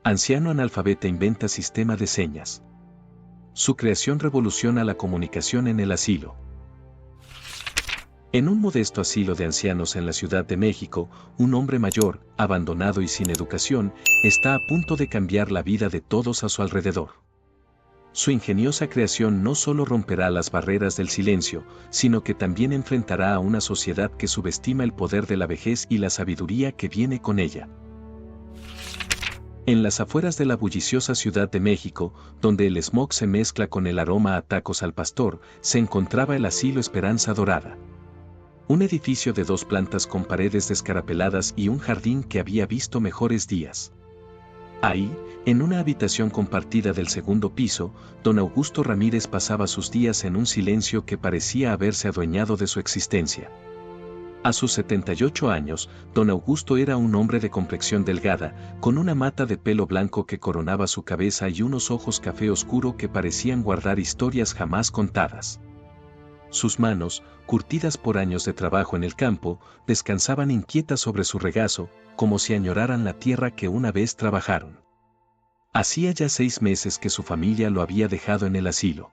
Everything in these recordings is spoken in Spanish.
Anciano analfabeta inventa sistema de señas. Su creación revoluciona la comunicación en el asilo. En un modesto asilo de ancianos en la Ciudad de México, un hombre mayor, abandonado y sin educación, está a punto de cambiar la vida de todos a su alrededor. Su ingeniosa creación no solo romperá las barreras del silencio, sino que también enfrentará a una sociedad que subestima el poder de la vejez y la sabiduría que viene con ella. En las afueras de la bulliciosa Ciudad de México, donde el smog se mezcla con el aroma a tacos al pastor, se encontraba el asilo Esperanza Dorada. Un edificio de 2 plantas con paredes descarapeladas y un jardín que había visto mejores días. Ahí, en una habitación compartida del 2º piso, don Augusto Ramírez pasaba sus días en un silencio que parecía haberse adueñado de su existencia. A sus 78 años, don Augusto era un hombre de complexión delgada, con una mata de pelo blanco que coronaba su cabeza y unos ojos café oscuro que parecían guardar historias jamás contadas. Sus manos, curtidas por años de trabajo en el campo, descansaban inquietas sobre su regazo, como si añoraran la tierra que una vez trabajaron. Hacía ya 6 meses que su familia lo había dejado en el asilo.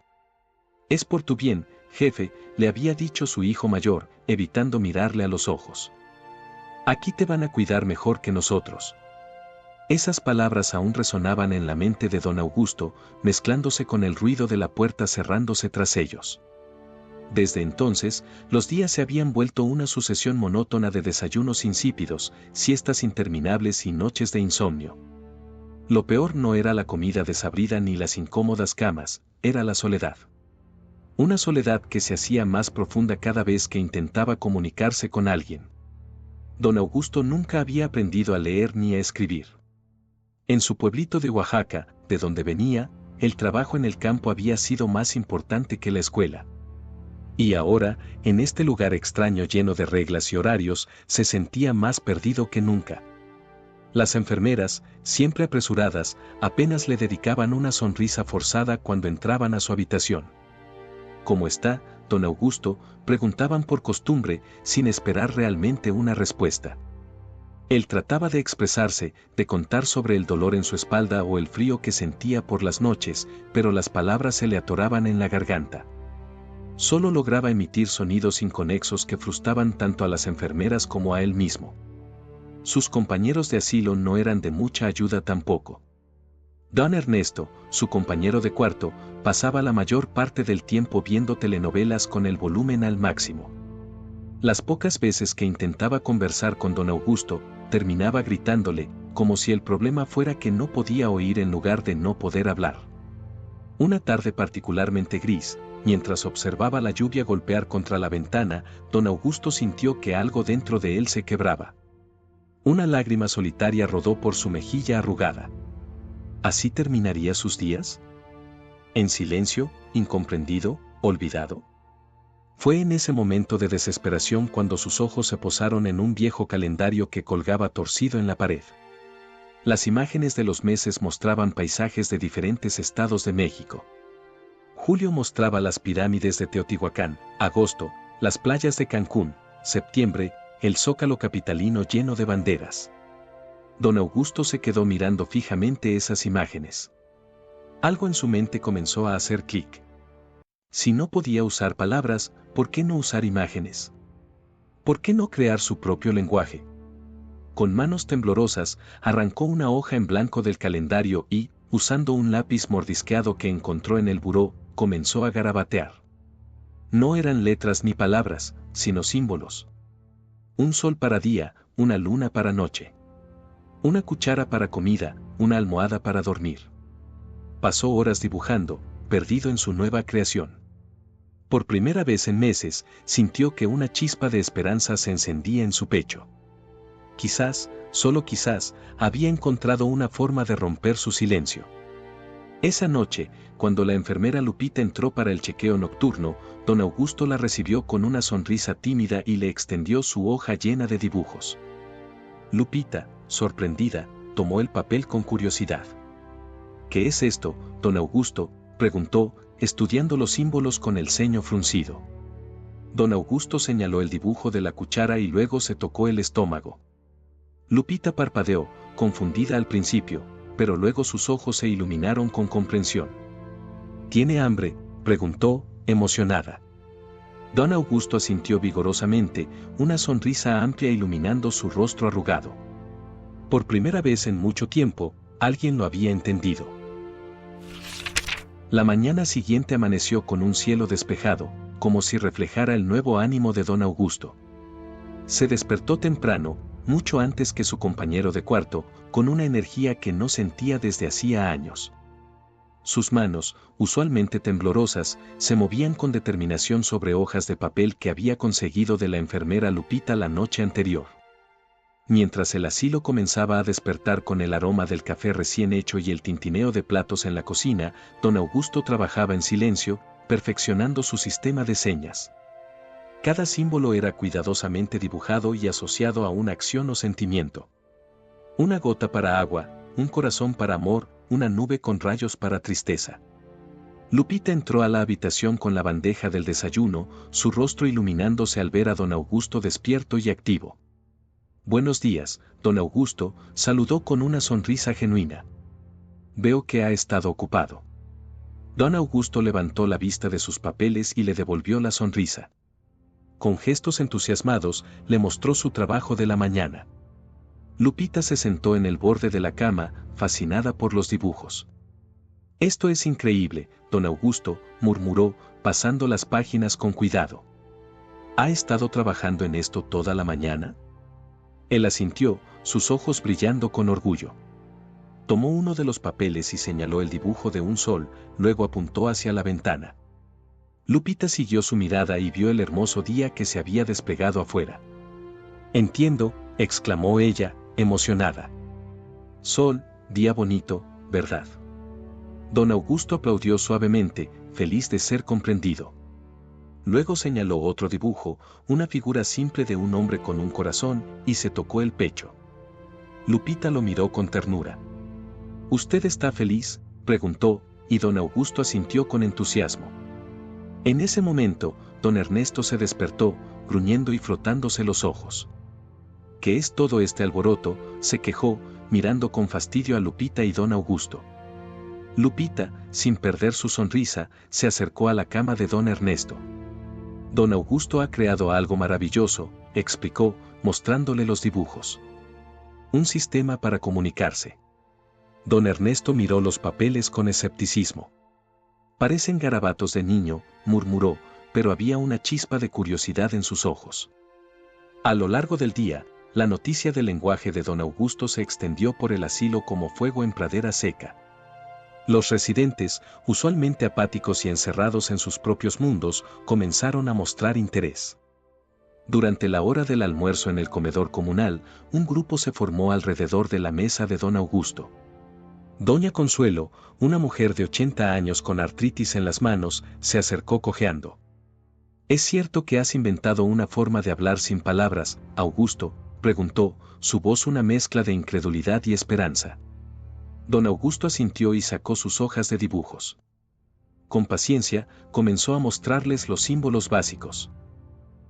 «Es por tu bien, jefe», le había dicho su hijo mayor, evitando mirarle a los ojos. «Aquí te van a cuidar mejor que nosotros». Esas palabras aún resonaban en la mente de don Augusto, mezclándose con el ruido de la puerta cerrándose tras ellos. Desde entonces, los días se habían vuelto una sucesión monótona de desayunos insípidos, siestas interminables y noches de insomnio. Lo peor no era la comida desabrida ni las incómodas camas, era la soledad. Una soledad que se hacía más profunda cada vez que intentaba comunicarse con alguien. Don Augusto nunca había aprendido a leer ni a escribir. En su pueblito de Oaxaca, de donde venía, el trabajo en el campo había sido más importante que la escuela. Y ahora, en este lugar extraño lleno de reglas y horarios, se sentía más perdido que nunca. Las enfermeras, siempre apresuradas, apenas le dedicaban una sonrisa forzada cuando entraban a su habitación. «¿Cómo está, don Augusto?», preguntaban por costumbre, sin esperar realmente una respuesta. Él trataba de expresarse, de contar sobre el dolor en su espalda o el frío que sentía por las noches, pero las palabras se le atoraban en la garganta. Solo lograba emitir sonidos inconexos que frustraban tanto a las enfermeras como a él mismo. Sus compañeros de asilo no eran de mucha ayuda tampoco. Don Ernesto, su compañero de cuarto, pasaba la mayor parte del tiempo viendo telenovelas con el volumen al máximo. Las pocas veces que intentaba conversar con don Augusto, terminaba gritándole, como si el problema fuera que no podía oír en lugar de no poder hablar. Una tarde particularmente gris, mientras observaba la lluvia golpear contra la ventana, don Augusto sintió que algo dentro de él se quebraba. Una lágrima solitaria rodó por su mejilla arrugada. ¿Así terminaría sus días? ¿En silencio, incomprendido, olvidado? Fue en ese momento de desesperación cuando sus ojos se posaron en un viejo calendario que colgaba torcido en la pared. Las imágenes de los meses mostraban paisajes de diferentes estados de México. Julio mostraba las pirámides de Teotihuacán, agosto, las playas de Cancún, septiembre, el zócalo capitalino lleno de banderas. Don Augusto se quedó mirando fijamente esas imágenes. Algo en su mente comenzó a hacer clic. Si no podía usar palabras, ¿por qué no usar imágenes? ¿Por qué no crear su propio lenguaje? Con manos temblorosas, arrancó una hoja en blanco del calendario y, usando un lápiz mordisqueado que encontró en el buró, comenzó a garabatear. No eran letras ni palabras, sino símbolos. Un sol para día, una luna para noche. Una cuchara para comida, una almohada para dormir. Pasó horas dibujando, perdido en su nueva creación. Por primera vez en meses, sintió que una chispa de esperanza se encendía en su pecho. Quizás, solo quizás, había encontrado una forma de romper su silencio. Esa noche, cuando la enfermera Lupita entró para el chequeo nocturno, don Augusto la recibió con una sonrisa tímida y le extendió su hoja llena de dibujos. Lupita, sorprendida, tomó el papel con curiosidad. «¿Qué es esto, don Augusto?», preguntó, estudiando los símbolos con el ceño fruncido. Don Augusto señaló el dibujo de la cuchara y luego se tocó el estómago. Lupita parpadeó, confundida al principio, pero luego sus ojos se iluminaron con comprensión. ¿Tiene hambre?, preguntó, emocionada. Don Augusto asintió vigorosamente, una sonrisa amplia iluminando su rostro arrugado. Por primera vez en mucho tiempo, alguien lo había entendido. La mañana siguiente amaneció con un cielo despejado, como si reflejara el nuevo ánimo de don Augusto. Se despertó temprano, mucho antes que su compañero de cuarto, con una energía que no sentía desde hacía años. Sus manos, usualmente temblorosas, se movían con determinación sobre hojas de papel que había conseguido de la enfermera Lupita la noche anterior. Mientras el asilo comenzaba a despertar con el aroma del café recién hecho y el tintineo de platos en la cocina, don Augusto trabajaba en silencio, perfeccionando su sistema de señas. Cada símbolo era cuidadosamente dibujado y asociado a una acción o sentimiento. Una gota para agua, un corazón para amor, una nube con rayos para tristeza. Lupita entró a la habitación con la bandeja del desayuno, su rostro iluminándose al ver a don Augusto despierto y activo. «Buenos días, don Augusto», saludó con una sonrisa genuina. «Veo que ha estado ocupado». Don Augusto levantó la vista de sus papeles y le devolvió la sonrisa. Con gestos entusiasmados, le mostró su trabajo de la mañana. Lupita se sentó en el borde de la cama, fascinada por los dibujos. «Esto es increíble, don Augusto», murmuró, pasando las páginas con cuidado. «¿Ha estado trabajando en esto toda la mañana?». Él asintió, sus ojos brillando con orgullo. Tomó uno de los papeles y señaló el dibujo de un sol, luego apuntó hacia la ventana. Lupita siguió su mirada y vio el hermoso día que se había desplegado afuera. «Entiendo», exclamó ella, emocionada. «Sol, día bonito, ¿verdad?». Don Augusto aplaudió suavemente, feliz de ser comprendido. Luego señaló otro dibujo, una figura simple de un hombre con un corazón, y se tocó el pecho. Lupita lo miró con ternura. «¿Usted está feliz?», preguntó, y don Augusto asintió con entusiasmo. En ese momento, don Ernesto se despertó, gruñendo y frotándose los ojos. «¿Qué es todo este alboroto?», se quejó, mirando con fastidio a Lupita y don Augusto. Lupita, sin perder su sonrisa, se acercó a la cama de don Ernesto. «Don Augusto ha creado algo maravilloso», explicó, mostrándole los dibujos. «Un sistema para comunicarse». Don Ernesto miró los papeles con escepticismo. «Parecen garabatos de niño», murmuró, pero había una chispa de curiosidad en sus ojos. A lo largo del día, la noticia del lenguaje de don Augusto se extendió por el asilo como fuego en pradera seca. Los residentes, usualmente apáticos y encerrados en sus propios mundos, comenzaron a mostrar interés. Durante la hora del almuerzo en el comedor comunal, un grupo se formó alrededor de la mesa de don Augusto. Doña Consuelo, una mujer de 80 años con artritis en las manos, se acercó cojeando. «¿Es cierto que has inventado una forma de hablar sin palabras, Augusto?», preguntó, su voz una mezcla de incredulidad y esperanza. Don Augusto asintió y sacó sus hojas de dibujos. Con paciencia, comenzó a mostrarles los símbolos básicos.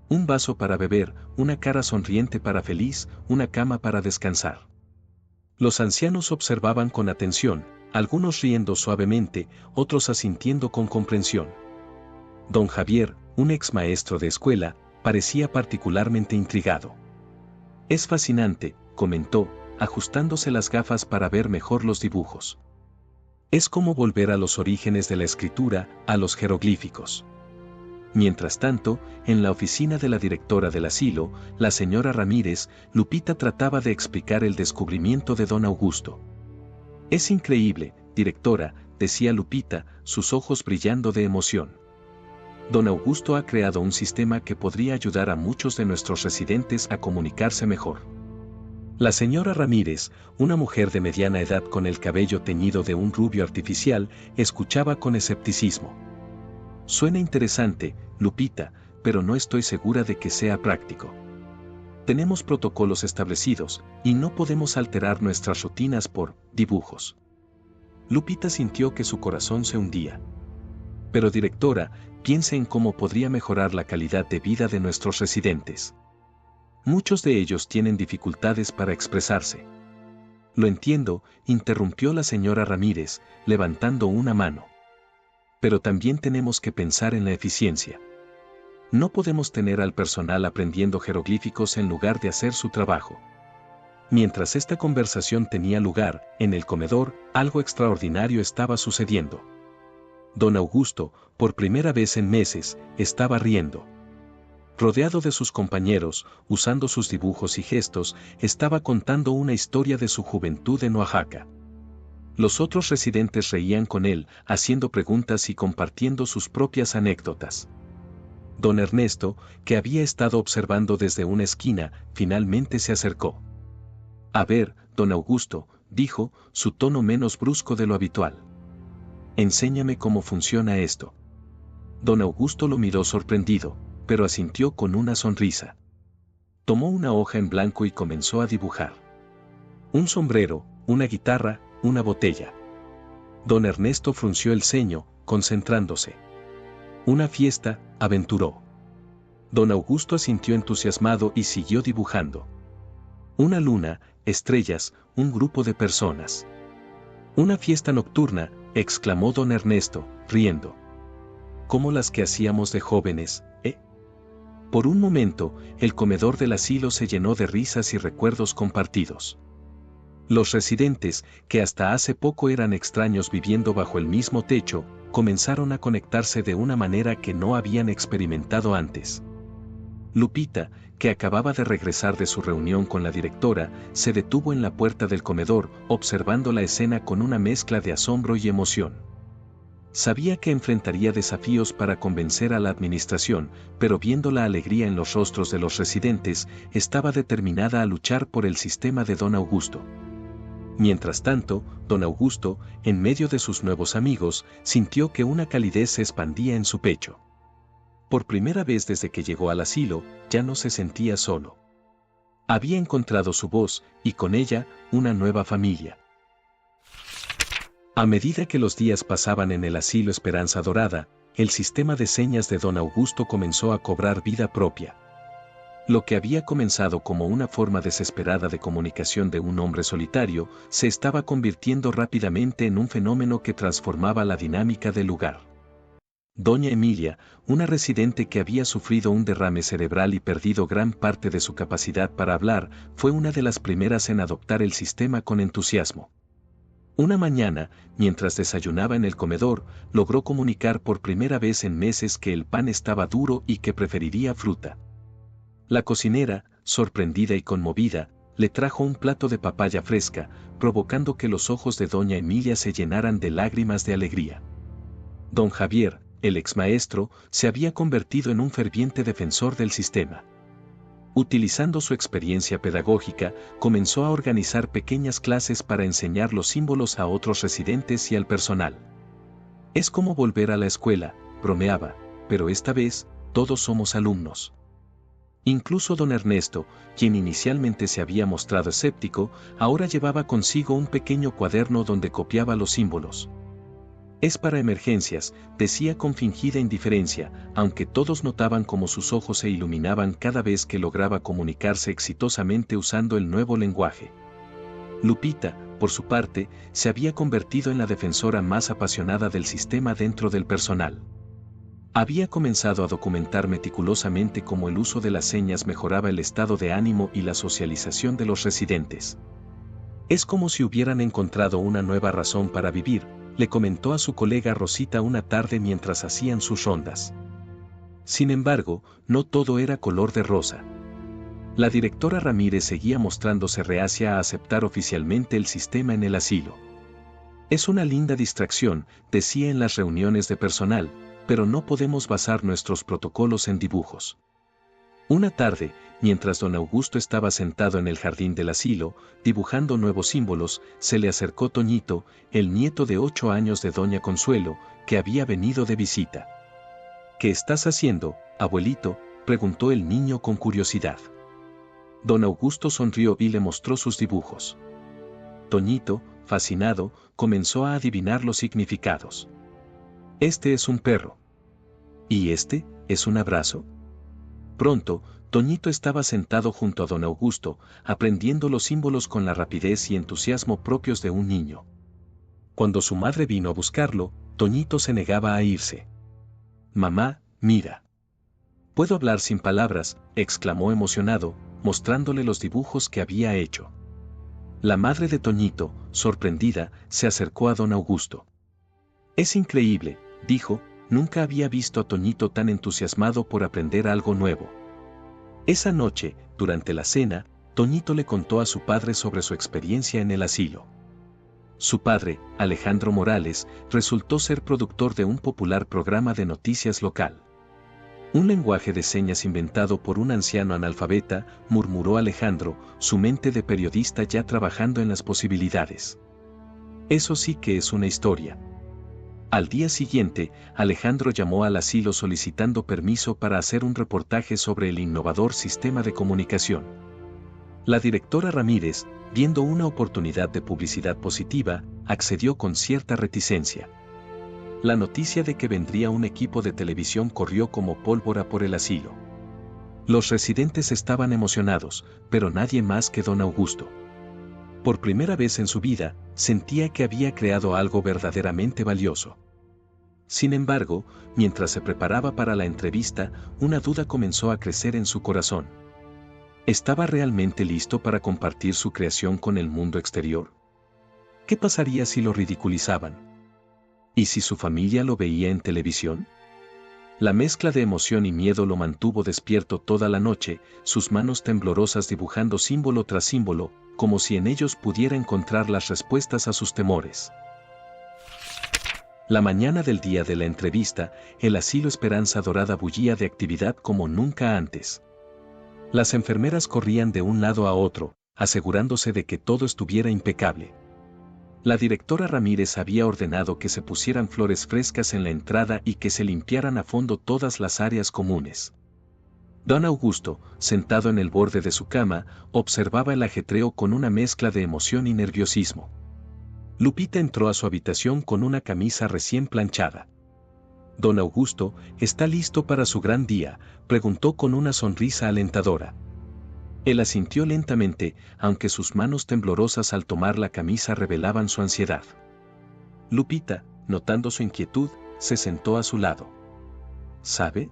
Un vaso para beber, una cara sonriente para feliz, una cama para descansar. Los ancianos observaban con atención, algunos riendo suavemente, otros asintiendo con comprensión. Don Javier, un ex maestro de escuela, parecía particularmente intrigado. «Es fascinante», comentó, ajustándose las gafas para ver mejor los dibujos. «Es como volver a los orígenes de la escritura, a los jeroglíficos». Mientras tanto, en la oficina de la directora del asilo, la señora Ramírez, Lupita trataba de explicar el descubrimiento de don Augusto. «Es increíble, directora», decía Lupita, sus ojos brillando de emoción. «Don Augusto ha creado un sistema que podría ayudar a muchos de nuestros residentes a comunicarse mejor». La señora Ramírez, una mujer de mediana edad con el cabello teñido de un rubio artificial, escuchaba con escepticismo. «Suena interesante, Lupita, pero no estoy segura de que sea práctico. Tenemos protocolos establecidos, y no podemos alterar nuestras rutinas por dibujos». Lupita sintió que su corazón se hundía. «Pero directora, piense en cómo podría mejorar la calidad de vida de nuestros residentes. Muchos de ellos tienen dificultades para expresarse». Lo entiendo, interrumpió la señora Ramírez, levantando una mano. Pero también tenemos que pensar en la eficiencia. No podemos tener al personal aprendiendo jeroglíficos en lugar de hacer su trabajo. Mientras esta conversación tenía lugar, en el comedor, algo extraordinario estaba sucediendo. Don Augusto, por primera vez en meses, estaba riendo. Rodeado de sus compañeros, usando sus dibujos y gestos, estaba contando una historia de su juventud en Oaxaca. Los otros residentes reían con él, haciendo preguntas y compartiendo sus propias anécdotas. Don Ernesto, que había estado observando desde una esquina, finalmente se acercó. A ver, don Augusto, dijo, su tono menos brusco de lo habitual. Enséñame cómo funciona esto. Don Augusto lo miró sorprendido, pero asintió con una sonrisa. Tomó una hoja en blanco y comenzó a dibujar. Un sombrero, una guitarra, una botella. Don Ernesto frunció el ceño, concentrándose. Una fiesta, aventuró. Don Augusto asintió entusiasmado y siguió dibujando. Una luna, estrellas, un grupo de personas. Una fiesta nocturna, exclamó don Ernesto, riendo. Como las que hacíamos de jóvenes, ¿eh? Por un momento, el comedor del asilo se llenó de risas y recuerdos compartidos. Los residentes, que hasta hace poco eran extraños viviendo bajo el mismo techo, comenzaron a conectarse de una manera que no habían experimentado antes. Lupita, que acababa de regresar de su reunión con la directora, se detuvo en la puerta del comedor, observando la escena con una mezcla de asombro y emoción. Sabía que enfrentaría desafíos para convencer a la administración, pero viendo la alegría en los rostros de los residentes, estaba determinada a luchar por el sistema de don Augusto. Mientras tanto, don Augusto, en medio de sus nuevos amigos, sintió que una calidez se expandía en su pecho. Por primera vez desde que llegó al asilo, ya no se sentía solo. Había encontrado su voz, y con ella, una nueva familia. A medida que los días pasaban en el asilo Esperanza Dorada, el sistema de señas de don Augusto comenzó a cobrar vida propia. Lo que había comenzado como una forma desesperada de comunicación de un hombre solitario, se estaba convirtiendo rápidamente en un fenómeno que transformaba la dinámica del lugar. Doña Emilia, una residente que había sufrido un derrame cerebral y perdido gran parte de su capacidad para hablar, fue una de las primeras en adoptar el sistema con entusiasmo. Una mañana, mientras desayunaba en el comedor, logró comunicar por primera vez en meses que el pan estaba duro y que preferiría fruta. La cocinera, sorprendida y conmovida, le trajo un plato de papaya fresca, provocando que los ojos de doña Emilia se llenaran de lágrimas de alegría. Don Javier, el exmaestro, se había convertido en un ferviente defensor del sistema. Utilizando su experiencia pedagógica, comenzó a organizar pequeñas clases para enseñar los símbolos a otros residentes y al personal. Es como volver a la escuela, bromeaba, pero esta vez, todos somos alumnos. Incluso don Ernesto, quien inicialmente se había mostrado escéptico, ahora llevaba consigo un pequeño cuaderno donde copiaba los símbolos. Es para emergencias, decía con fingida indiferencia, aunque todos notaban cómo sus ojos se iluminaban cada vez que lograba comunicarse exitosamente usando el nuevo lenguaje. Lupita, por su parte, se había convertido en la defensora más apasionada del sistema dentro del personal. Había comenzado a documentar meticulosamente cómo el uso de las señas mejoraba el estado de ánimo y la socialización de los residentes. Es como si hubieran encontrado una nueva razón para vivir, le comentó a su colega Rosita una tarde mientras hacían sus rondas. Sin embargo, no todo era color de rosa. La directora Ramírez seguía mostrándose reacia a aceptar oficialmente el sistema en el asilo. Es una linda distracción, decía en las reuniones de personal, pero no podemos basar nuestros protocolos en dibujos. Una tarde, mientras don Augusto estaba sentado en el jardín del asilo, dibujando nuevos símbolos, se le acercó Toñito, el nieto de 8 años de doña Consuelo, que había venido de visita. ¿Qué estás haciendo, abuelito?, preguntó el niño con curiosidad. Don Augusto sonrió y le mostró sus dibujos. Toñito, fascinado, comenzó a adivinar los significados. Este es un perro. ¿Y este es un abrazo? Pronto, Toñito estaba sentado junto a don Augusto, aprendiendo los símbolos con la rapidez y entusiasmo propios de un niño. Cuando su madre vino a buscarlo, Toñito se negaba a irse. «Mamá, mira. Puedo hablar sin palabras», exclamó emocionado, mostrándole los dibujos que había hecho. La madre de Toñito, sorprendida, se acercó a don Augusto. «Es increíble», dijo, «nunca había visto a Toñito tan entusiasmado por aprender algo nuevo». Esa noche, durante la cena, Toñito le contó a su padre sobre su experiencia en el asilo. Su padre, Alejandro Morales, resultó ser productor de un popular programa de noticias local. «Un lenguaje de señas inventado por un anciano analfabeta», murmuró Alejandro, su mente de periodista ya trabajando en las posibilidades. «Eso sí que es una historia». Al día siguiente, Alejandro llamó al asilo solicitando permiso para hacer un reportaje sobre el innovador sistema de comunicación. La directora Ramírez, viendo una oportunidad de publicidad positiva, accedió con cierta reticencia. La noticia de que vendría un equipo de televisión corrió como pólvora por el asilo. Los residentes estaban emocionados, pero nadie más que don Augusto. Por primera vez en su vida, sentía que había creado algo verdaderamente valioso. Sin embargo, mientras se preparaba para la entrevista, una duda comenzó a crecer en su corazón. ¿Estaba realmente listo para compartir su creación con el mundo exterior? ¿Qué pasaría si lo ridiculizaban? ¿Y si su familia lo veía en televisión? La mezcla de emoción y miedo lo mantuvo despierto toda la noche, sus manos temblorosas dibujando símbolo tras símbolo, como si en ellos pudiera encontrar las respuestas a sus temores. La mañana del día de la entrevista, el asilo Esperanza Dorada bullía de actividad como nunca antes. Las enfermeras corrían de un lado a otro, asegurándose de que todo estuviera impecable. La directora Ramírez había ordenado que se pusieran flores frescas en la entrada y que se limpiaran a fondo todas las áreas comunes. Don Augusto, sentado en el borde de su cama, observaba el ajetreo con una mezcla de emoción y nerviosismo. Lupita entró a su habitación con una camisa recién planchada. «Don Augusto, ¿está listo para su gran día?», preguntó con una sonrisa alentadora. Él asintió lentamente, aunque sus manos temblorosas al tomar la camisa revelaban su ansiedad. Lupita, notando su inquietud, se sentó a su lado. «¿Sabe?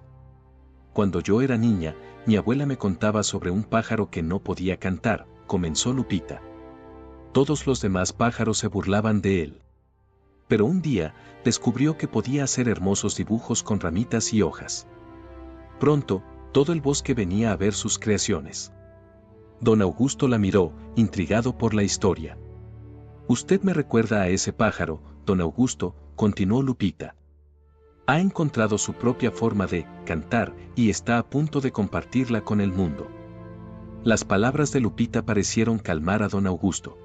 Cuando yo era niña, mi abuela me contaba sobre un pájaro que no podía cantar», comenzó Lupita. Todos los demás pájaros se burlaban de él. Pero un día, descubrió que podía hacer hermosos dibujos con ramitas y hojas. Pronto, todo el bosque venía a ver sus creaciones. Don Augusto la miró, intrigado por la historia. «Usted me recuerda a ese pájaro, don Augusto», continuó Lupita. «Ha encontrado su propia forma de cantar y está a punto de compartirla con el mundo». Las palabras de Lupita parecieron calmar a don Augusto.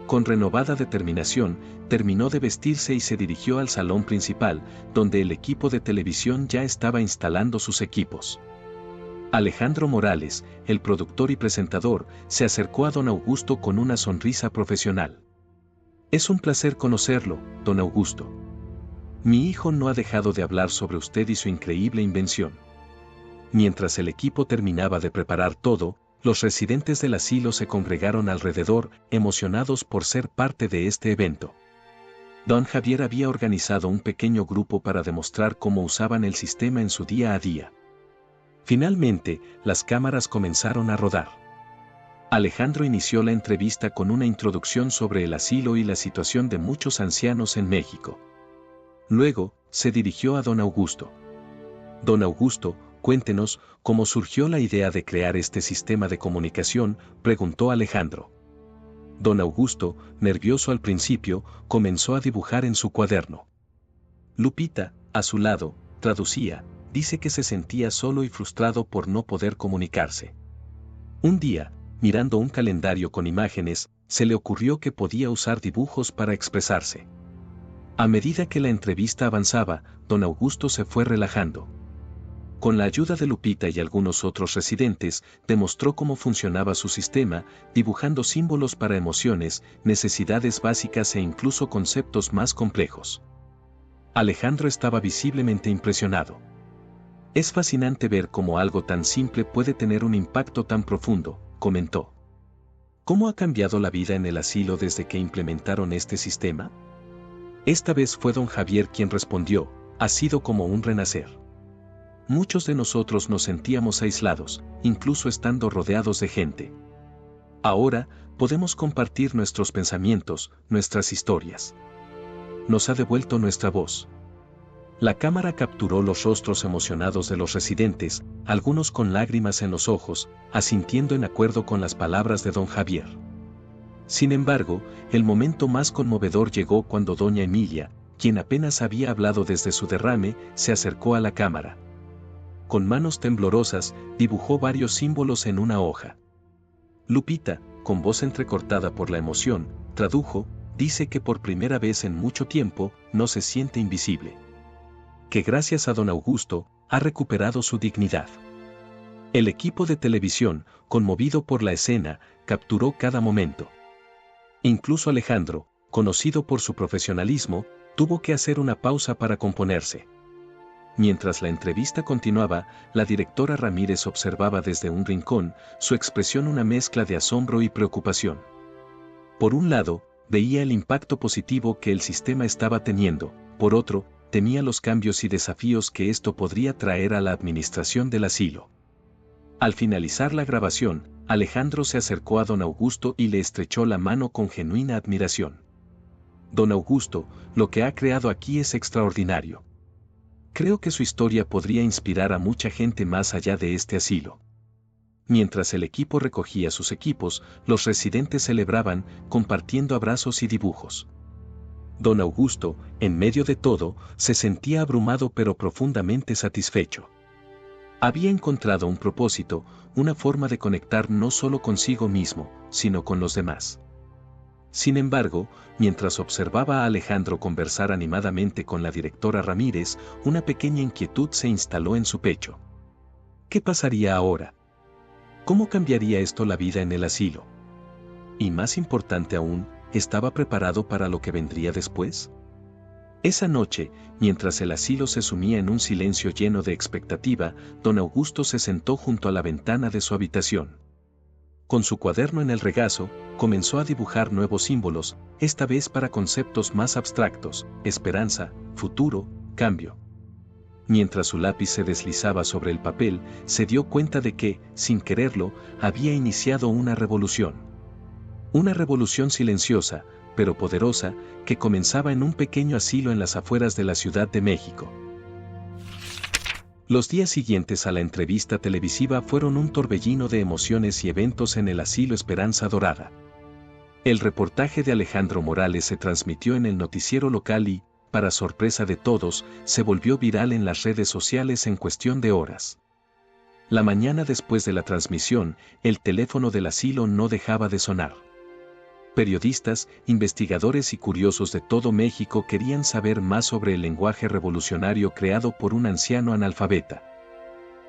Con renovada determinación, terminó de vestirse y se dirigió al salón principal, donde el equipo de televisión ya estaba instalando sus equipos. Alejandro Morales, el productor y presentador, se acercó a don Augusto con una sonrisa profesional. «Es un placer conocerlo, don Augusto. Mi hijo no ha dejado de hablar sobre usted y su increíble invención». Mientras el equipo terminaba de preparar todo, los residentes del asilo se congregaron alrededor, emocionados por ser parte de este evento. Don Javier había organizado un pequeño grupo para demostrar cómo usaban el sistema en su día a día. Finalmente, las cámaras comenzaron a rodar. Alejandro inició la entrevista con una introducción sobre el asilo y la situación de muchos ancianos en México. Luego, se dirigió a don Augusto. «Don Augusto, cuéntenos cómo surgió la idea de crear este sistema de comunicación», preguntó Alejandro. Don Augusto, nervioso al principio, comenzó a dibujar en su cuaderno. Lupita, a su lado, traducía. Dice que se sentía solo y frustrado por no poder comunicarse. Un día, mirando un calendario con imágenes, se le ocurrió que podía usar dibujos para expresarse. A medida que la entrevista avanzaba, don Augusto se fue relajando. Con la ayuda de Lupita y algunos otros residentes, demostró cómo funcionaba su sistema, dibujando símbolos para emociones, necesidades básicas e incluso conceptos más complejos. Alejandro estaba visiblemente impresionado. Es fascinante ver cómo algo tan simple puede tener un impacto tan profundo, comentó. ¿Cómo ha cambiado la vida en el asilo desde que implementaron este sistema? Esta vez fue don Javier quien respondió, ha sido como un renacer. Muchos de nosotros nos sentíamos aislados, incluso estando rodeados de gente. Ahora, podemos compartir nuestros pensamientos, nuestras historias. Nos ha devuelto nuestra voz. La cámara capturó los rostros emocionados de los residentes, algunos con lágrimas en los ojos, asintiendo en acuerdo con las palabras de don Javier. Sin embargo, el momento más conmovedor llegó cuando doña Emilia, quien apenas había hablado desde su derrame, se acercó a la cámara. Con manos temblorosas, dibujó varios símbolos en una hoja. Lupita, con voz entrecortada por la emoción, tradujo, dice que por primera vez en mucho tiempo, no se siente invisible. Que gracias a don Augusto, ha recuperado su dignidad. El equipo de televisión, conmovido por la escena, capturó cada momento. Incluso Alejandro, conocido por su profesionalismo, tuvo que hacer una pausa para componerse. Mientras la entrevista continuaba, la directora Ramírez observaba desde un rincón, su expresión una mezcla de asombro y preocupación. Por un lado, veía el impacto positivo que el sistema estaba teniendo, por otro, temía los cambios y desafíos que esto podría traer a la administración del asilo. Al finalizar la grabación, Alejandro se acercó a don Augusto y le estrechó la mano con genuina admiración. Don Augusto, lo que ha creado aquí es extraordinario. Creo que su historia podría inspirar a mucha gente más allá de este asilo. Mientras el equipo recogía sus equipos, los residentes celebraban, compartiendo abrazos y dibujos. Don Augusto, en medio de todo, se sentía abrumado pero profundamente satisfecho. Había encontrado un propósito, una forma de conectar no solo consigo mismo, sino con los demás. Sin embargo, mientras observaba a Alejandro conversar animadamente con la directora Ramírez, una pequeña inquietud se instaló en su pecho. ¿Qué pasaría ahora? ¿Cómo cambiaría esto la vida en el asilo? Y más importante aún, ¿estaba preparado para lo que vendría después? Esa noche, mientras el asilo se sumía en un silencio lleno de expectativa, don Augusto se sentó junto a la ventana de su habitación. Con su cuaderno en el regazo, comenzó a dibujar nuevos símbolos, esta vez para conceptos más abstractos, esperanza, futuro, cambio. Mientras su lápiz se deslizaba sobre el papel, se dio cuenta de que, sin quererlo, había iniciado una revolución. Una revolución silenciosa, pero poderosa, que comenzaba en un pequeño asilo en las afueras de la Ciudad de México. Los días siguientes a la entrevista televisiva fueron un torbellino de emociones y eventos en el asilo Esperanza Dorada. El reportaje de Alejandro Morales se transmitió en el noticiero local y, para sorpresa de todos, se volvió viral en las redes sociales en cuestión de horas. La mañana después de la transmisión, el teléfono del asilo no dejaba de sonar. Periodistas, investigadores y curiosos de todo México querían saber más sobre el lenguaje revolucionario creado por un anciano analfabeta.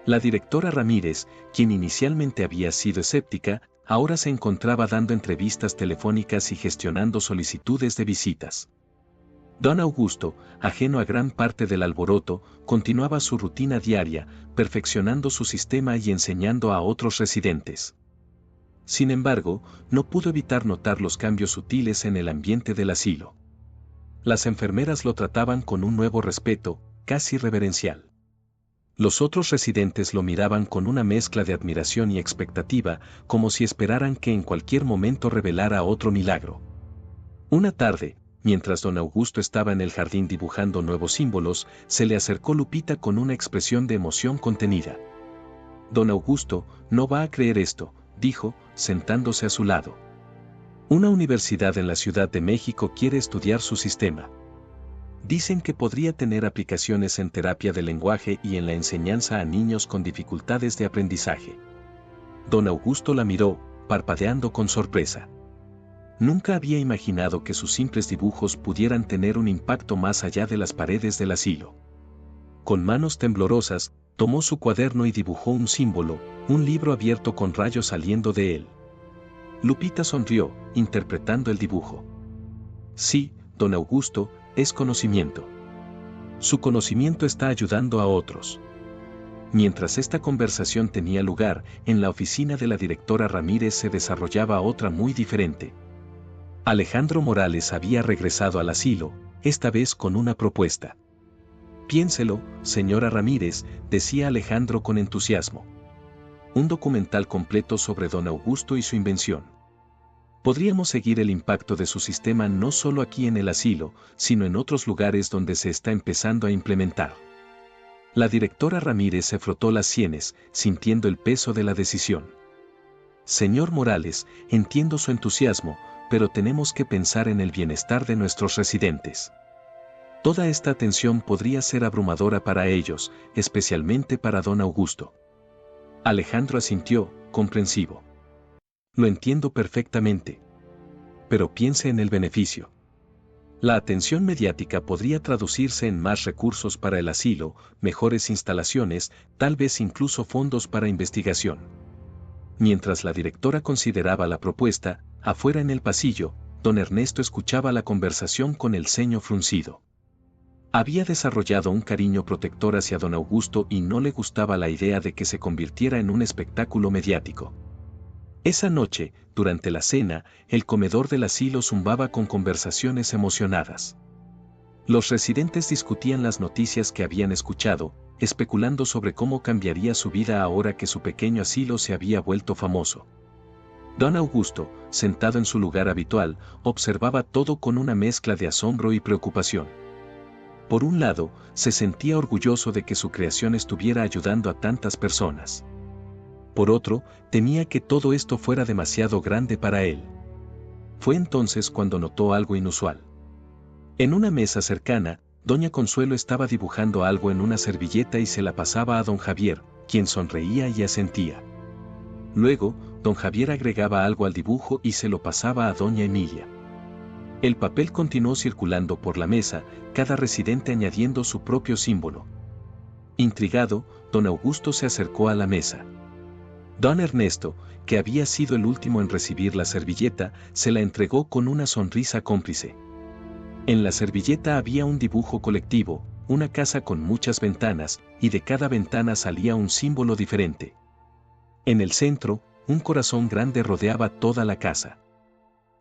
La directora Ramírez, quien inicialmente había sido escéptica, ahora se encontraba dando entrevistas telefónicas y gestionando solicitudes de visitas. Don Augusto, ajeno a gran parte del alboroto, continuaba su rutina diaria, perfeccionando su sistema y enseñando a otros residentes. Sin embargo, no pudo evitar notar los cambios sutiles en el ambiente del asilo. Las enfermeras lo trataban con un nuevo respeto, casi reverencial. Los otros residentes lo miraban con una mezcla de admiración y expectativa, como si esperaran que en cualquier momento revelara otro milagro. Una tarde, mientras don Augusto estaba en el jardín dibujando nuevos símbolos, se le acercó Lupita con una expresión de emoción contenida. Don Augusto, no va a creer esto, dijo, sentándose a su lado. Una universidad en la Ciudad de México quiere estudiar su sistema. Dicen que podría tener aplicaciones en terapia del lenguaje y en la enseñanza a niños con dificultades de aprendizaje. Don Augusto la miró, parpadeando con sorpresa. Nunca había imaginado que sus simples dibujos pudieran tener un impacto más allá de las paredes del asilo. Con manos temblorosas, tomó su cuaderno y dibujó un símbolo, un libro abierto con rayos saliendo de él. Lupita sonrió, interpretando el dibujo. Sí, don Augusto, es conocimiento. Su conocimiento está ayudando a otros. Mientras esta conversación tenía lugar, en la oficina de la directora Ramírez se desarrollaba otra muy diferente. Alejandro Morales había regresado al asilo, esta vez con una propuesta. Piénselo, señora Ramírez, decía Alejandro con entusiasmo. Un documental completo sobre don Augusto y su invención. Podríamos seguir el impacto de su sistema no solo aquí en el asilo, sino en otros lugares donde se está empezando a implementar. La directora Ramírez se frotó las sienes, sintiendo el peso de la decisión. Señor Morales, entiendo su entusiasmo, pero tenemos que pensar en el bienestar de nuestros residentes. Toda esta atención podría ser abrumadora para ellos, especialmente para don Augusto. Alejandro asintió, comprensivo. Lo entiendo perfectamente. Pero piense en el beneficio. La atención mediática podría traducirse en más recursos para el asilo, mejores instalaciones, tal vez incluso fondos para investigación. Mientras la directora consideraba la propuesta, afuera en el pasillo, don Ernesto escuchaba la conversación con el ceño fruncido. Había desarrollado un cariño protector hacia don Augusto y no le gustaba la idea de que se convirtiera en un espectáculo mediático. Esa noche, durante la cena, el comedor del asilo zumbaba con conversaciones emocionadas. Los residentes discutían las noticias que habían escuchado, especulando sobre cómo cambiaría su vida ahora que su pequeño asilo se había vuelto famoso. Don Augusto, sentado en su lugar habitual, observaba todo con una mezcla de asombro y preocupación. Por un lado, se sentía orgulloso de que su creación estuviera ayudando a tantas personas. Por otro, temía que todo esto fuera demasiado grande para él. Fue entonces cuando notó algo inusual. En una mesa cercana, doña Consuelo estaba dibujando algo en una servilleta y se la pasaba a don Javier, quien sonreía y asentía. Luego, don Javier agregaba algo al dibujo y se lo pasaba a doña Emilia. El papel continuó circulando por la mesa, cada residente añadiendo su propio símbolo. Intrigado, don Augusto se acercó a la mesa. Don Ernesto, que había sido el último en recibir la servilleta, se la entregó con una sonrisa cómplice. En la servilleta había un dibujo colectivo, una casa con muchas ventanas, y de cada ventana salía un símbolo diferente. En el centro, un corazón grande rodeaba toda la casa.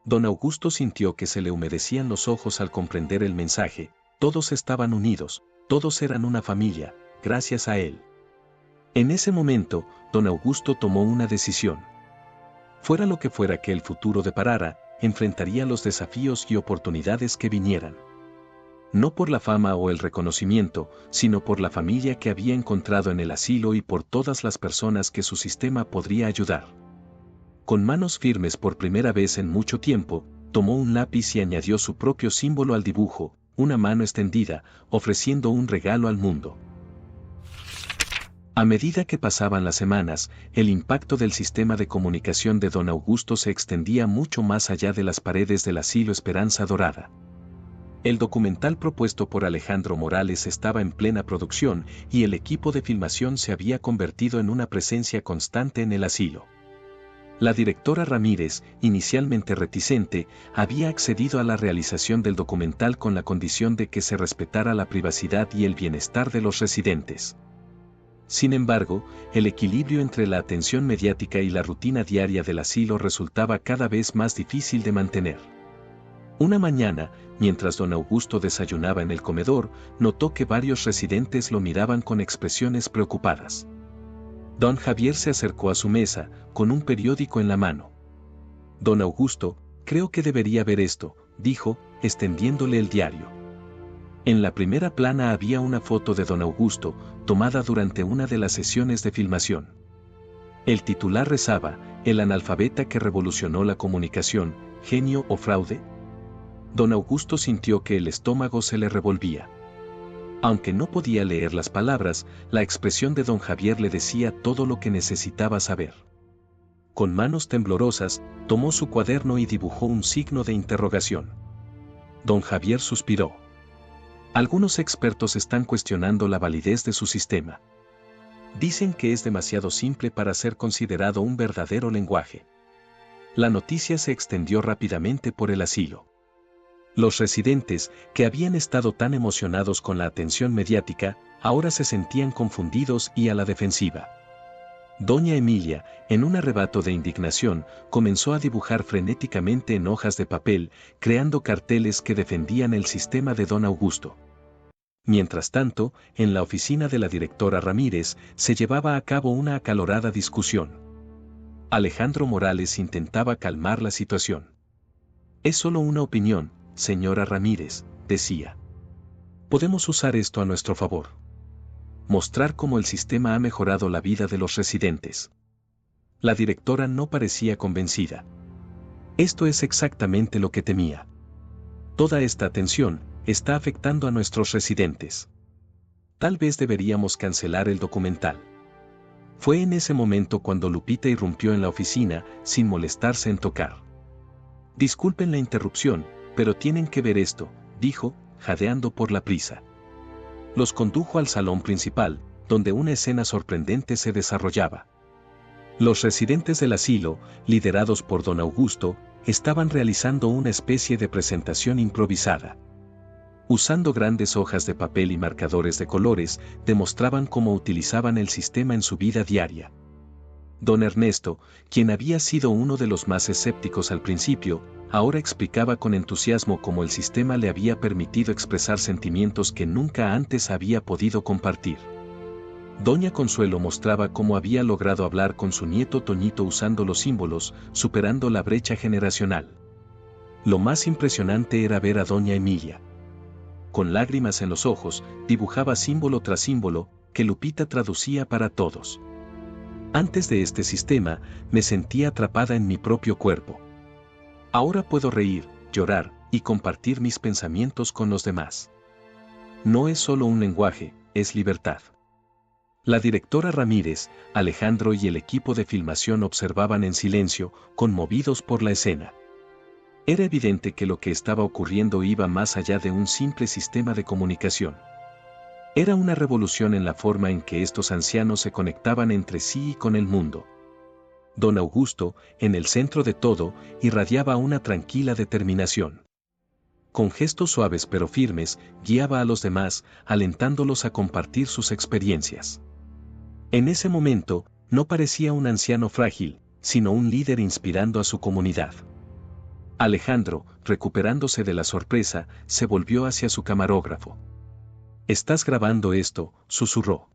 Don Augusto sintió que se le humedecían los ojos al comprender el mensaje. Todos estaban unidos, todos eran una familia, gracias a él. En ese momento, don Augusto tomó una decisión. Fuera lo que fuera que el futuro deparara, enfrentaría los desafíos y oportunidades que vinieran. No por la fama o el reconocimiento, sino por la familia que había encontrado en el asilo y por todas las personas que su sistema podría ayudar. Con manos firmes por primera vez en mucho tiempo, tomó un lápiz y añadió su propio símbolo al dibujo, una mano extendida, ofreciendo un regalo al mundo. A medida que pasaban las semanas, el impacto del sistema de comunicación de don Augusto se extendía mucho más allá de las paredes del asilo Esperanza Dorada. El documental propuesto por Alejandro Morales estaba en plena producción y el equipo de filmación se había convertido en una presencia constante en el asilo. La directora Ramírez, inicialmente reticente, había accedido a la realización del documental con la condición de que se respetara la privacidad y el bienestar de los residentes. Sin embargo, el equilibrio entre la atención mediática y la rutina diaria del asilo resultaba cada vez más difícil de mantener. Una mañana, mientras don Augusto desayunaba en el comedor, notó que varios residentes lo miraban con expresiones preocupadas. Don Javier se acercó a su mesa, con un periódico en la mano. Don Augusto, creo que debería ver esto, dijo, extendiéndole el diario. En la primera plana había una foto de don Augusto, tomada durante una de las sesiones de filmación. El titular rezaba, «El analfabeta que revolucionó la comunicación, genio o fraude». Don Augusto sintió que el estómago se le revolvía. Aunque no podía leer las palabras, la expresión de don Javier le decía todo lo que necesitaba saber. Con manos temblorosas, tomó su cuaderno y dibujó un signo de interrogación. Don Javier suspiró. Algunos expertos están cuestionando la validez de su sistema. Dicen que es demasiado simple para ser considerado un verdadero lenguaje. La noticia se extendió rápidamente por el asilo. Los residentes, que habían estado tan emocionados con la atención mediática, ahora se sentían confundidos y a la defensiva. Doña Emilia, en un arrebato de indignación, comenzó a dibujar frenéticamente en hojas de papel, creando carteles que defendían el sistema de don Augusto. Mientras tanto, en la oficina de la directora Ramírez, se llevaba a cabo una acalorada discusión. Alejandro Morales intentaba calmar la situación. Es solo una opinión, señora Ramírez, decía. Podemos usar esto a nuestro favor. Mostrar cómo el sistema ha mejorado la vida de los residentes. La directora no parecía convencida. Esto es exactamente lo que temía. Toda esta atención está afectando a nuestros residentes. Tal vez deberíamos cancelar el documental. Fue en ese momento cuando Lupita irrumpió en la oficina, sin molestarse en tocar. Disculpen la interrupción, pero tienen que ver esto, dijo, jadeando por la prisa. Los condujo al salón principal, donde una escena sorprendente se desarrollaba. Los residentes del asilo, liderados por don Augusto, estaban realizando una especie de presentación improvisada. Usando grandes hojas de papel y marcadores de colores, demostraban cómo utilizaban el sistema en su vida diaria. Don Ernesto, quien había sido uno de los más escépticos al principio, ahora explicaba con entusiasmo cómo el sistema le había permitido expresar sentimientos que nunca antes había podido compartir. Doña Consuelo mostraba cómo había logrado hablar con su nieto Toñito usando los símbolos, superando la brecha generacional. Lo más impresionante era ver a doña Emilia. Con lágrimas en los ojos, dibujaba símbolo tras símbolo, que Lupita traducía para todos. Antes de este sistema, me sentía atrapada en mi propio cuerpo. Ahora puedo reír, llorar y compartir mis pensamientos con los demás. No es solo un lenguaje, es libertad. La directora Ramírez, Alejandro y el equipo de filmación observaban en silencio, conmovidos por la escena. Era evidente que lo que estaba ocurriendo iba más allá de un simple sistema de comunicación. Era una revolución en la forma en que estos ancianos se conectaban entre sí y con el mundo. Don Augusto, en el centro de todo, irradiaba una tranquila determinación. Con gestos suaves pero firmes, guiaba a los demás, alentándolos a compartir sus experiencias. En ese momento, no parecía un anciano frágil, sino un líder inspirando a su comunidad. Alejandro, recuperándose de la sorpresa, se volvió hacia su camarógrafo. «¿Estás grabando esto?», susurró.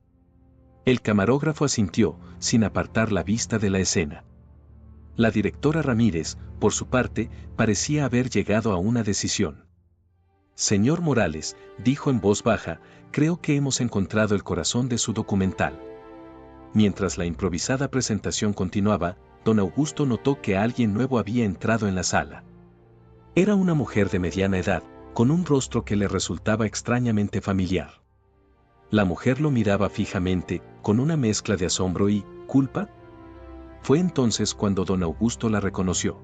El camarógrafo asintió, sin apartar la vista de la escena. La directora Ramírez, por su parte, parecía haber llegado a una decisión. «Señor Morales», dijo en voz baja, «creo que hemos encontrado el corazón de su documental». Mientras la improvisada presentación continuaba, don Augusto notó que alguien nuevo había entrado en la sala. Era una mujer de mediana edad, con un rostro que le resultaba extrañamente familiar. La mujer lo miraba fijamente, con una mezcla de asombro y culpa. Fue entonces cuando don Augusto la reconoció.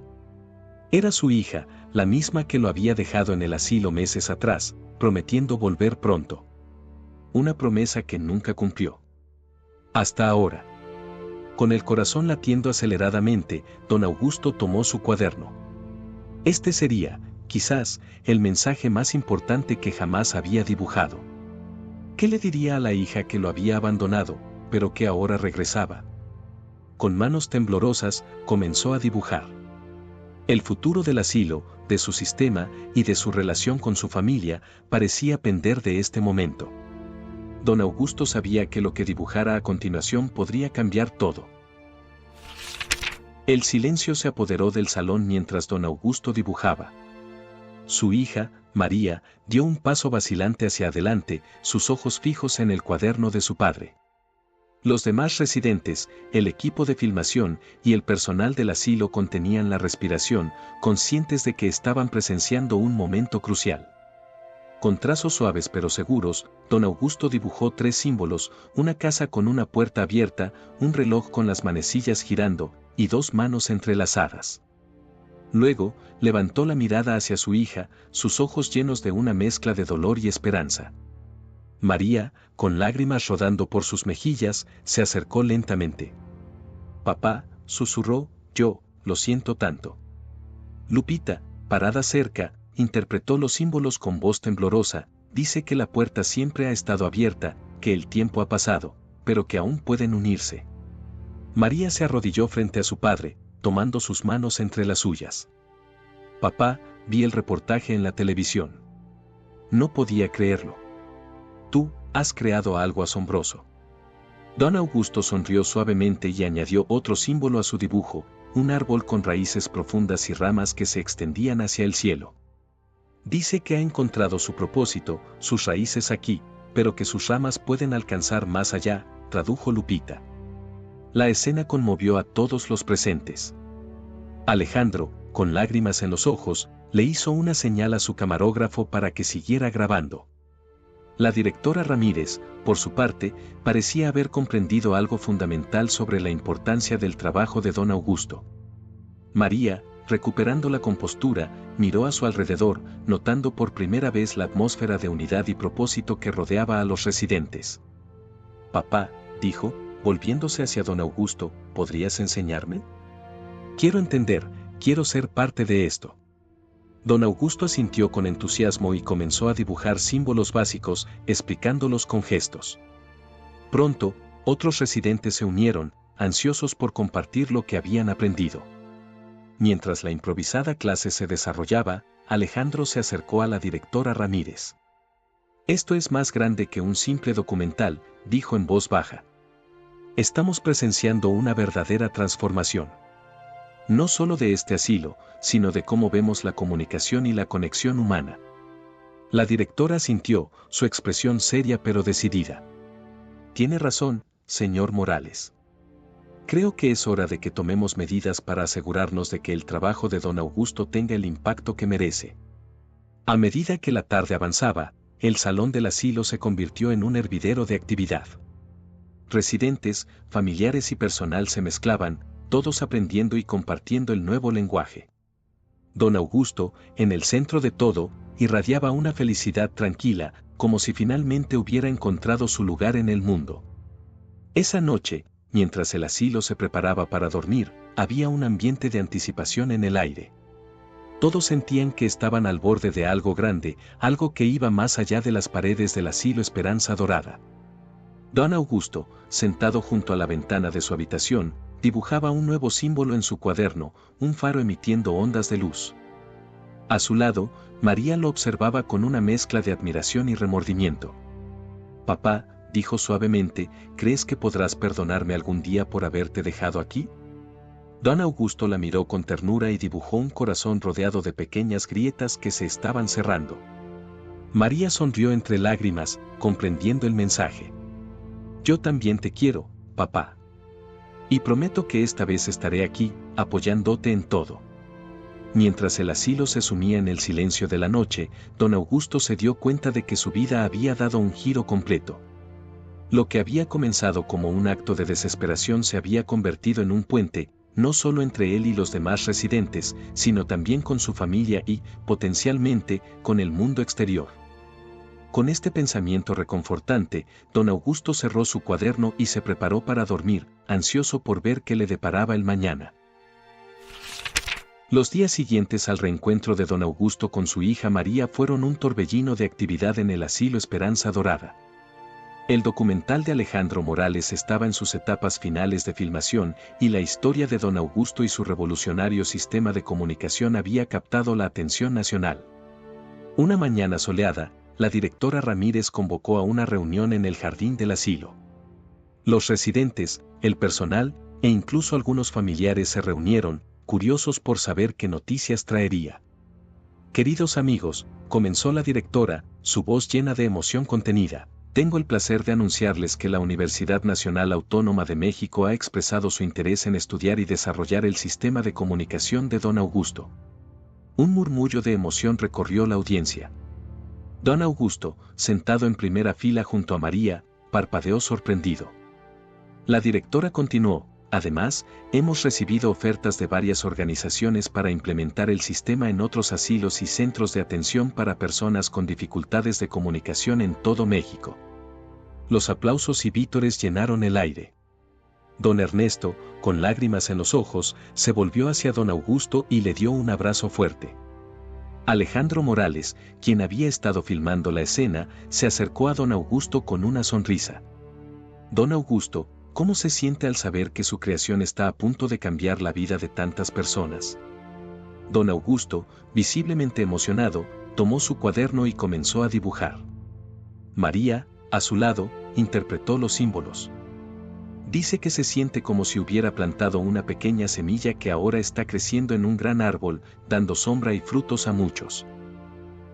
Era su hija, la misma que lo había dejado en el asilo meses atrás, prometiendo volver pronto. Una promesa que nunca cumplió. Hasta ahora. Con el corazón latiendo aceleradamente, don Augusto tomó su cuaderno. Este sería, quizás, el mensaje más importante que jamás había dibujado. ¿Qué le diría a la hija que lo había abandonado, pero que ahora regresaba? Con manos temblorosas, comenzó a dibujar. El futuro del asilo, de su sistema y de su relación con su familia, parecía pender de este momento. Don Augusto sabía que lo que dibujara a continuación podría cambiar todo. El silencio se apoderó del salón mientras don Augusto dibujaba. Su hija, María, dio un paso vacilante hacia adelante, sus ojos fijos en el cuaderno de su padre. Los demás residentes, el equipo de filmación y el personal del asilo contenían la respiración, conscientes de que estaban presenciando un momento crucial. Con trazos suaves pero seguros, don Augusto dibujó 3 símbolos, una casa con una puerta abierta, un reloj con las manecillas girando, y 2 manos entrelazadas. Luego, levantó la mirada hacia su hija, sus ojos llenos de una mezcla de dolor y esperanza. María, con lágrimas rodando por sus mejillas, se acercó lentamente. «Papá», susurró, «yo, lo siento tanto». Lupita, parada cerca, interpretó los símbolos con voz temblorosa, dice que la puerta siempre ha estado abierta, que el tiempo ha pasado, pero que aún pueden unirse. María se arrodilló frente a su padre, tomando sus manos entre las suyas. Papá, vi el reportaje en la televisión. No podía creerlo. Tú, has creado algo asombroso. Don Augusto sonrió suavemente y añadió otro símbolo a su dibujo, un árbol con raíces profundas y ramas que se extendían hacia el cielo. Dice que ha encontrado su propósito, sus raíces aquí, pero que sus ramas pueden alcanzar más allá, tradujo Lupita. La escena conmovió a todos los presentes. Alejandro, con lágrimas en los ojos, le hizo una señal a su camarógrafo para que siguiera grabando. La directora Ramírez, por su parte, parecía haber comprendido algo fundamental sobre la importancia del trabajo de don Augusto. María, recuperando la compostura, miró a su alrededor, notando por primera vez la atmósfera de unidad y propósito que rodeaba a los residentes. Papá, dijo, volviéndose hacia don Augusto, ¿podrías enseñarme? Quiero entender, quiero ser parte de esto. Don Augusto asintió con entusiasmo y comenzó a dibujar símbolos básicos, explicándolos con gestos. Pronto, otros residentes se unieron, ansiosos por compartir lo que habían aprendido. Mientras la improvisada clase se desarrollaba, Alejandro se acercó a la directora Ramírez. Esto es más grande que un simple documental, dijo en voz baja. Estamos presenciando una verdadera transformación. No solo de este asilo, sino de cómo vemos la comunicación y la conexión humana. La directora asintió, su expresión seria pero decidida. Tiene razón, señor Morales. Creo que es hora de que tomemos medidas para asegurarnos de que el trabajo de don Augusto tenga el impacto que merece. A medida que la tarde avanzaba, el salón del asilo se convirtió en un hervidero de actividad. Residentes, familiares y personal se mezclaban, todos aprendiendo y compartiendo el nuevo lenguaje. Don Augusto, en el centro de todo, irradiaba una felicidad tranquila, como si finalmente hubiera encontrado su lugar en el mundo. Esa noche, mientras el asilo se preparaba para dormir, había un ambiente de anticipación en el aire. Todos sentían que estaban al borde de algo grande, algo que iba más allá de las paredes del asilo Esperanza Dorada. Don Augusto, sentado junto a la ventana de su habitación, dibujaba un nuevo símbolo en su cuaderno, un faro emitiendo ondas de luz. A su lado, María lo observaba con una mezcla de admiración y remordimiento. Papá, dijo suavemente, ¿crees que podrás perdonarme algún día por haberte dejado aquí? Don Augusto la miró con ternura y dibujó un corazón rodeado de pequeñas grietas que se estaban cerrando. María sonrió entre lágrimas, comprendiendo el mensaje. Yo también te quiero, papá. Y prometo que esta vez estaré aquí, apoyándote en todo. Mientras el asilo se sumía en el silencio de la noche, don Augusto se dio cuenta de que su vida había dado un giro completo. Lo que había comenzado como un acto de desesperación se había convertido en un puente, no solo entre él y los demás residentes, sino también con su familia y, potencialmente, con el mundo exterior. Con este pensamiento reconfortante, don Augusto cerró su cuaderno y se preparó para dormir, ansioso por ver qué le deparaba el mañana. Los días siguientes al reencuentro de don Augusto con su hija María fueron un torbellino de actividad en el asilo Esperanza Dorada. El documental de Alejandro Morales estaba en sus etapas finales de filmación y la historia de don Augusto y su revolucionario sistema de comunicación había captado la atención nacional. Una mañana soleada, la directora Ramírez convocó a una reunión en el jardín del asilo. Los residentes, el personal e incluso algunos familiares se reunieron, curiosos por saber qué noticias traería. Queridos amigos, comenzó la directora, su voz llena de emoción contenida. Tengo el placer de anunciarles que la Universidad Nacional Autónoma de México ha expresado su interés en estudiar y desarrollar el sistema de comunicación de don Augusto. Un murmullo de emoción recorrió la audiencia. Don Augusto, sentado en primera fila junto a María, parpadeó sorprendido. La directora continuó, además, hemos recibido ofertas de varias organizaciones para implementar el sistema en otros asilos y centros de atención para personas con dificultades de comunicación en todo México. Los aplausos y vítores llenaron el aire. Don Ernesto, con lágrimas en los ojos, se volvió hacia don Augusto y le dio un abrazo fuerte. Alejandro Morales, quien había estado filmando la escena, se acercó a don Augusto con una sonrisa. Don Augusto, ¿cómo se siente al saber que su creación está a punto de cambiar la vida de tantas personas? Don Augusto, visiblemente emocionado, tomó su cuaderno y comenzó a dibujar. María, a su lado, interpretó los símbolos. Dice que se siente como si hubiera plantado una pequeña semilla que ahora está creciendo en un gran árbol, dando sombra y frutos a muchos.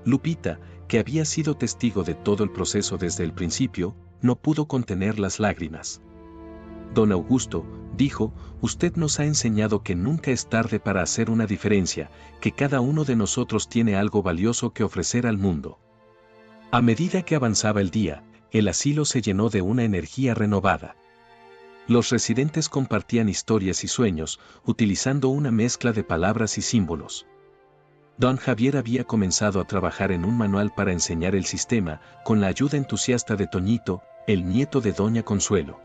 Lupita, que había sido testigo de todo el proceso desde el principio, no pudo contener las lágrimas. Don Augusto, dijo, usted nos ha enseñado que nunca es tarde para hacer una diferencia, que cada uno de nosotros tiene algo valioso que ofrecer al mundo. A medida que avanzaba el día, el asilo se llenó de una energía renovada. Los residentes compartían historias y sueños, utilizando una mezcla de palabras y símbolos. Don Javier había comenzado a trabajar en un manual para enseñar el sistema, con la ayuda entusiasta de Toñito, el nieto de Doña Consuelo.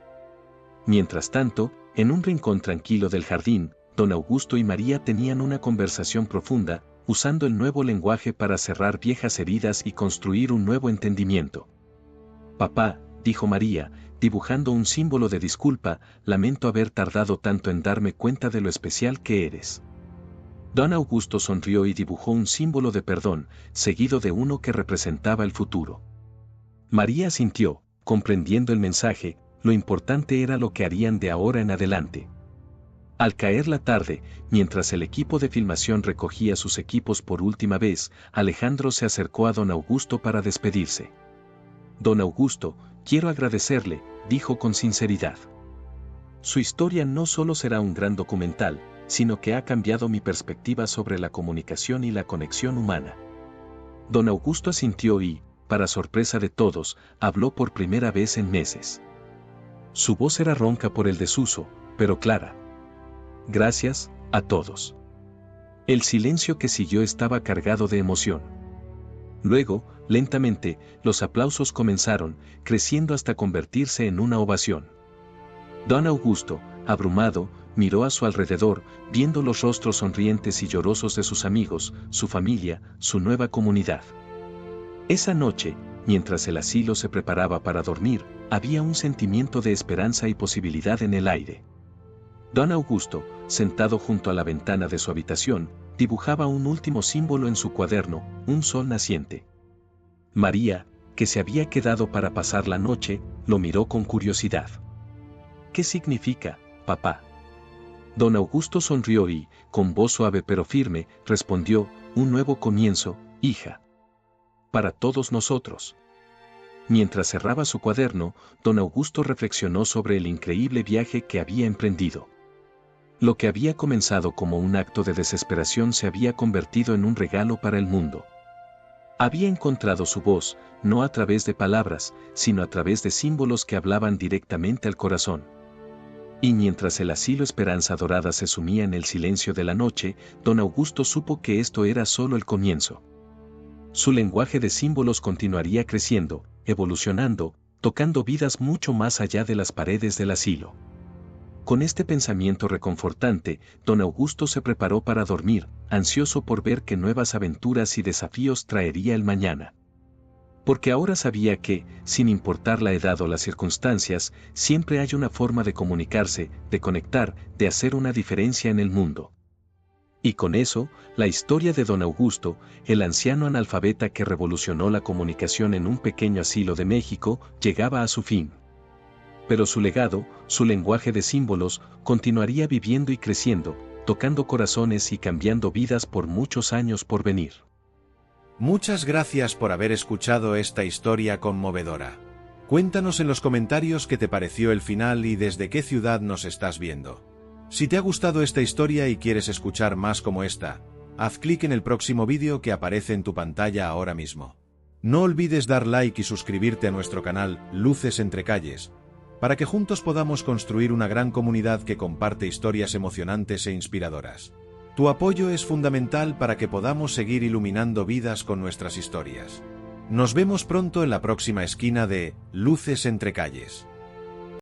Mientras tanto, en un rincón tranquilo del jardín, don Augusto y María tenían una conversación profunda, usando el nuevo lenguaje para cerrar viejas heridas y construir un nuevo entendimiento. Papá, dijo María, dibujando un símbolo de disculpa, lamento haber tardado tanto en darme cuenta de lo especial que eres. Don Augusto sonrió y dibujó un símbolo de perdón, seguido de uno que representaba el futuro. María sintió, comprendiendo el mensaje, lo importante era lo que harían de ahora en adelante. Al caer la tarde, mientras el equipo de filmación recogía sus equipos por última vez, Alejandro se acercó a don Augusto para despedirse. Don Augusto, quiero agradecerle, dijo con sinceridad. Su historia no solo será un gran documental, sino que ha cambiado mi perspectiva sobre la comunicación y la conexión humana. Don Augusto asintió y, para sorpresa de todos, habló por primera vez en meses. Su voz era ronca por el desuso, pero clara. Gracias, a todos. El silencio que siguió estaba cargado de emoción. Luego, lentamente, los aplausos comenzaron, creciendo hasta convertirse en una ovación. Don Augusto, abrumado, miró a su alrededor, viendo los rostros sonrientes y llorosos de sus amigos, su familia, su nueva comunidad. Esa noche, mientras el asilo se preparaba para dormir, había un sentimiento de esperanza y posibilidad en el aire. Don Augusto, sentado junto a la ventana de su habitación, dibujaba un último símbolo en su cuaderno, un sol naciente. María, que se había quedado para pasar la noche, lo miró con curiosidad. ¿Qué significa, papá? Don Augusto sonrió y, con voz suave pero firme, respondió, un nuevo comienzo, hija. Para todos nosotros. Mientras cerraba su cuaderno, don Augusto reflexionó sobre el increíble viaje que había emprendido. Lo que había comenzado como un acto de desesperación se había convertido en un regalo para el mundo. Había encontrado su voz, no a través de palabras, sino a través de símbolos que hablaban directamente al corazón. Y mientras el asilo Esperanza Dorada se sumía en el silencio de la noche, don Augusto supo que esto era solo el comienzo. Su lenguaje de símbolos continuaría creciendo, evolucionando, tocando vidas mucho más allá de las paredes del asilo. Con este pensamiento reconfortante, don Augusto se preparó para dormir, ansioso por ver qué nuevas aventuras y desafíos traería el mañana. Porque ahora sabía que, sin importar la edad o las circunstancias, siempre hay una forma de comunicarse, de conectar, de hacer una diferencia en el mundo. Y con eso, la historia de don Augusto, el anciano analfabeta que revolucionó la comunicación en un pequeño asilo de México, llegaba a su fin. Pero su legado, su lenguaje de símbolos, continuaría viviendo y creciendo, tocando corazones y cambiando vidas por muchos años por venir. Muchas gracias por haber escuchado esta historia conmovedora. Cuéntanos en los comentarios qué te pareció el final y desde qué ciudad nos estás viendo. Si te ha gustado esta historia y quieres escuchar más como esta, haz clic en el próximo vídeo que aparece en tu pantalla ahora mismo. No olvides dar like y suscribirte a nuestro canal Luces entre Calles, para que juntos podamos construir una gran comunidad que comparte historias emocionantes e inspiradoras. Tu apoyo es fundamental para que podamos seguir iluminando vidas con nuestras historias. Nos vemos pronto en la próxima esquina de Luces entre Calles.